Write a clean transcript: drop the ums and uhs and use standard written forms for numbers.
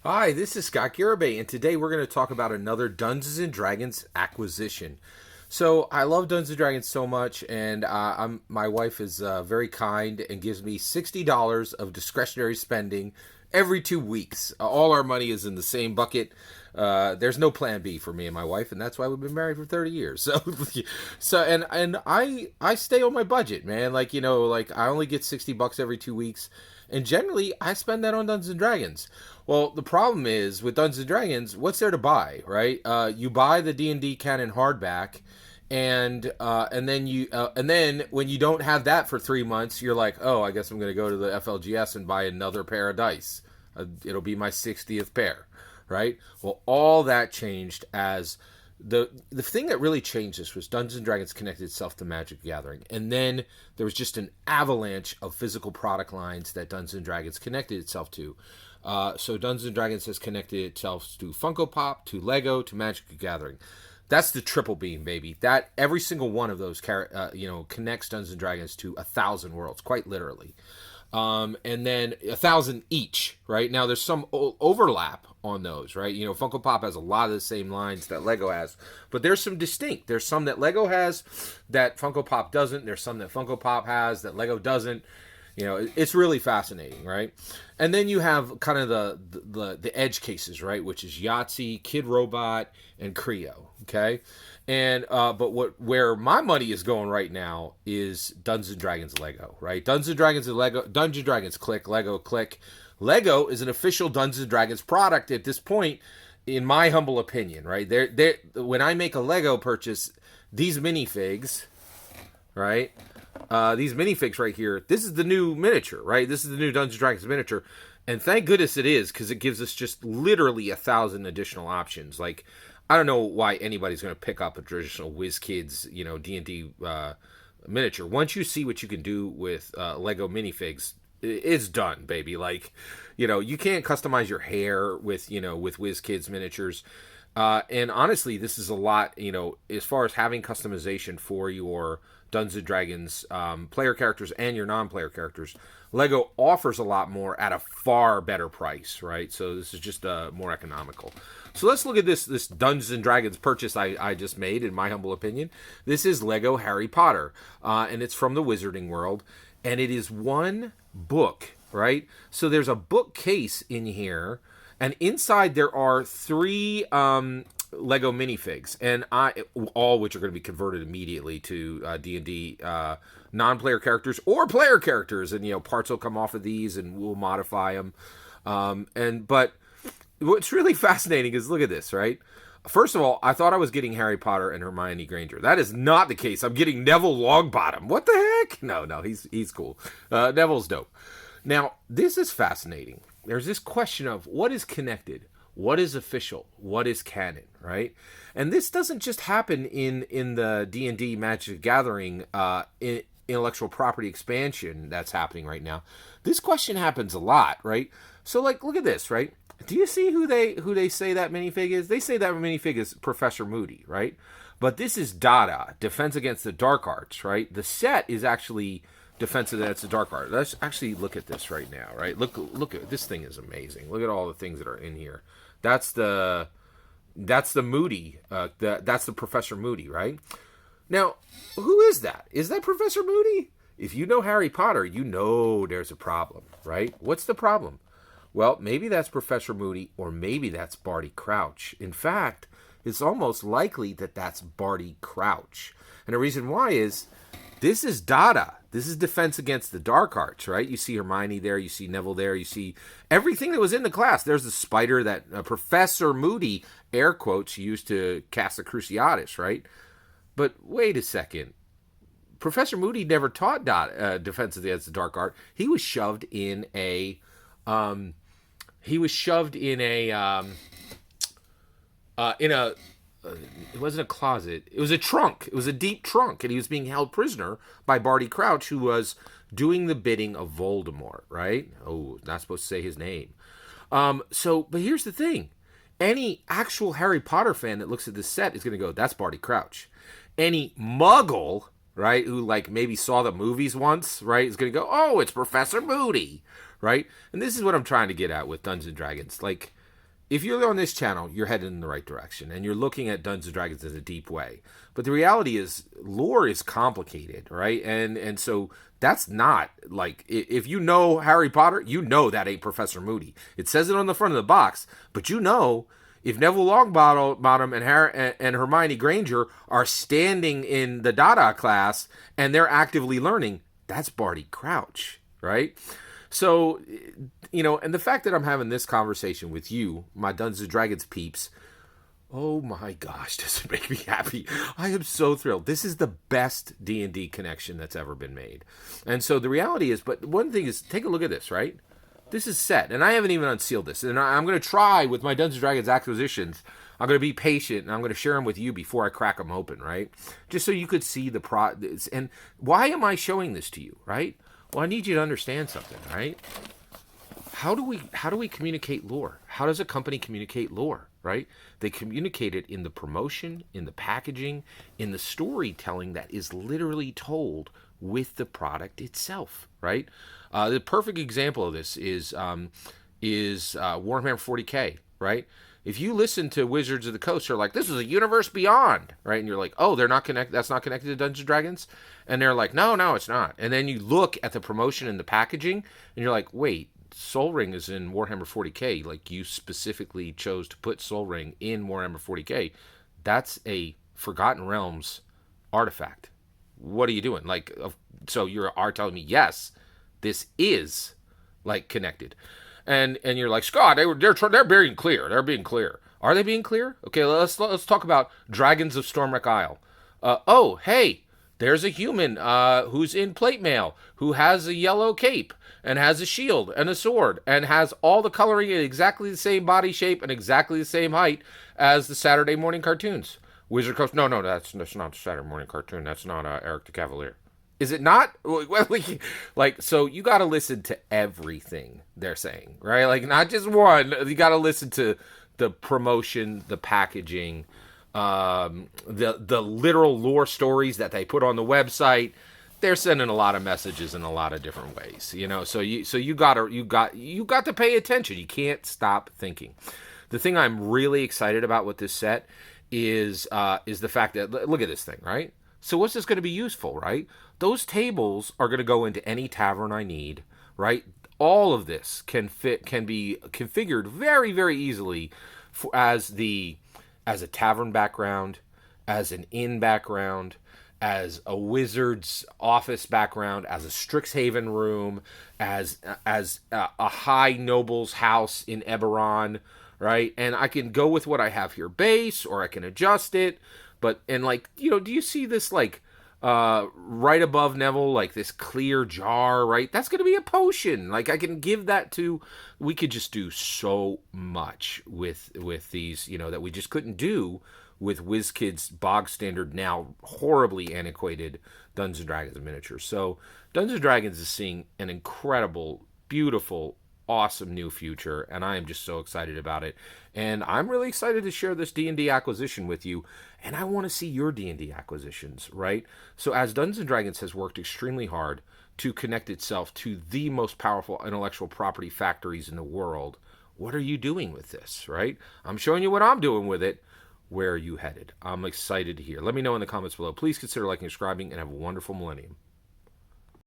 Hi, this is Scott Garibay, and today we're going to talk about another Dungeons and Dragons acquisition. So I love Dungeons and Dragons so much, and my wife is very kind and gives me $60 of discretionary spending every 2 weeks. All our money is in the same bucket. There's no plan B for me and my wife, and that's why we've been married for 30 years. So I stay on my budget, man. Like I only get $60 every 2 weeks, and generally I spend that on Dungeons and Dragons. Well, the problem is with Dungeons and Dragons, what's there to buy, right? You buy the D&D canon hardback, and then when you don't have that for 3 months, you're like, oh, I guess I'm going to go to the FLGS and buy another pair of dice. It'll be my 60th pair, right? Well, all that changed as the thing that really changed this was Dungeons and Dragons connected itself to Magic the Gathering, and then there was just an avalanche of physical product lines that Dungeons and Dragons connected itself to. So Dungeons and Dragons has connected itself to Funko Pop, to Lego, to Magic the Gathering. That's the triple beam, baby. That every single one of those, connects Dungeons and Dragons to 1,000 worlds, quite literally. And then 1,000 each, right? Now there's some overlap on those, right? You know, Funko Pop has a lot of the same lines that Lego has, but there's some distinct. There's some that Lego has that Funko Pop doesn't. There's some that Funko Pop has that Lego doesn't. You know, it's really fascinating, right? And then you have kind of the edge cases, right? Which is Yahtzee, Kid Robot, and Creo. Okay, and where my money is going right now is Dungeons and Dragons Lego, right? Dungeons and Dragons and Lego, Dungeons and Dragons click, Lego click. Lego is an official Dungeons and Dragons product at this point, in my humble opinion, right? When I make a Lego purchase, these minifigs, right? These minifigs right here, this is the new miniature, right? This is the new Dungeons and Dragons miniature. And thank goodness it is, because it gives us just literally 1,000 additional options. Like, I don't know why anybody's going to pick up a traditional WizKids, D&D miniature. Once you see what you can do with Lego minifigs, it's done, baby. Like, you can't customize your hair with WizKids miniatures. And honestly, this is a lot, as far as having customization for your Dungeons and Dragons player characters and your non-player characters. Lego offers a lot more at a far better price, right? So this is just more economical. So let's look at this Dungeons and Dragons purchase I just made, in my humble opinion. This is Lego Harry Potter, and it's from the Wizarding World, and it is one book, right? So there's a bookcase in here, and inside there are three Lego minifigs, and all which are going to be converted immediately to D&D non-player characters or player characters, and parts will come off of these, and we'll modify them. But what's really fascinating is, look at this, right? First of all, I thought I was getting Harry Potter and Hermione Granger. That is not the case. I'm getting Neville Longbottom. What the heck? No, he's cool. Neville's dope. Now, this is fascinating. There's this question of what is connected, what is official, what is canon, right? And this doesn't just happen in the D&D Magic the Gathering intellectual property expansion that's happening right now. This question happens a lot, right? So, like, look at this, right? Do you see who they say that minifig is? They say that minifig is Professor Moody, right? But this is Dada, Defense Against the Dark Arts, right? The set is actually Defense Against the Dark Arts. Let's actually look at this right now, right? Look at this thing is amazing. Look at all the things that are in here. That's the Moody. That's the Professor Moody, right? Now, who is that? Is that Professor Moody? If you know Harry Potter, you know there's a problem, right? What's the problem? Well, maybe that's Professor Moody, or maybe that's Barty Crouch. In fact, it's almost likely that that's Barty Crouch. And the reason why is, this is Dada. This is Defense Against the Dark Arts, right? You see Hermione there, you see Neville there, you see everything that was in the class. There's the spider that Professor Moody, air quotes, used to cast the Cruciatus, right? But wait a second. Professor Moody never taught Defense Against the Dark Art. He was shoved in a... it wasn't a closet. It was a trunk. It was a deep trunk, and he was being held prisoner by Barty Crouch, who was doing the bidding of Voldemort, right? Oh, not supposed to say his name. But here's the thing. Any actual Harry Potter fan that looks at this set is going to go, that's Barty Crouch. Any muggle, right, who like maybe saw the movies once, right, is going to go, oh, it's Professor Moody, right? And this is what I'm trying to get at with Dungeons & Dragons. Like, if you're on this channel, you're headed in the right direction, and you're looking at Dungeons and Dragons as a deep way. But the reality is, lore is complicated, right? And so that's not like, if you know Harry Potter, you know that ain't Professor Moody. It says it on the front of the box, but you know, if Neville Longbottom and Hermione Granger are standing in the Dada class and they're actively learning, that's Barty Crouch, right? So, and the fact that I'm having this conversation with you, my Dungeons and Dragons peeps, oh my gosh, does it make me happy. I am so thrilled. This is the best D&D connection that's ever been made. And so the reality is, but one thing is, take a look at this, right? This is set, and I haven't even unsealed this. And I'm going to try with my Dungeons and Dragons acquisitions. I'm going to be patient, and I'm going to share them with you before I crack them open, right? Just so you could see the and why am I showing this to you, right? Well, I need you to understand something, right? How do we communicate lore? How does a company communicate lore, right? They communicate it in the promotion, in the packaging, in the storytelling that is literally told with the product itself, right? The perfect example of this is Warhammer 40K, right? If you listen to Wizards of the Coast, they're like, this is a universe beyond, right? And you're like, oh, they're not connected. That's not connected to Dungeons and Dragons. And they're like, no, it's not. And then you look at the promotion and the packaging, and you're like, wait, Sol Ring is in Warhammer 40K. Like, you specifically chose to put Sol Ring in Warhammer 40K. That's a Forgotten Realms artifact. What are you doing? Like, so you are telling me, yes, this is like connected. And you're like, Scott, they're being clear. They're being clear. Are they being clear? Okay, let's talk about Dragons of Stormwreck Isle. Oh, hey, there's a human who's in plate mail, who has a yellow cape and has a shield and a sword and has all the coloring in exactly the same body shape and exactly the same height as the Saturday morning cartoons. Wizard Coast, no, that's not the Saturday morning cartoon. That's not Eric the Cavalier. Is it not? Like, so you got to listen to everything they're saying, right? Like, not just one. You got to listen to the promotion, the packaging, the literal lore stories that they put on the website. They're sending a lot of messages in a lot of different ways, So you got to pay attention. You can't stop thinking. The thing I'm really excited about with this set is the fact that, look at this thing, right? So what's this going to be used for, right? Those tables are going to go into any tavern I need, right? All of this can be configured very, very easily as a tavern background, as an inn background, as a wizard's office background, as a Strixhaven room, as a high noble's house in Eberron, right? And I can go with what I have here base, or I can adjust it. But, and like, do you see this, like, right above Neville, like this clear jar, right? That's going to be a potion. Like, I can give that to, we could just do so much with these, that we just couldn't do with WizKids bog standard, now horribly antiquated Dungeons and Dragons miniatures. So Dungeons and Dragons is seeing an incredible, beautiful, awesome new future, and I am just so excited about it. And I'm really excited to share this D&D acquisition with you, and I want to see your D&D acquisitions, right? So as Dungeons and Dragons has worked extremely hard to connect itself to the most powerful intellectual property factories in the world, what are you doing with this, right? I'm showing you what I'm doing with it. Where are you headed? I'm excited to hear. Let me know in the comments below. Please consider liking and subscribing, and have a wonderful millennium.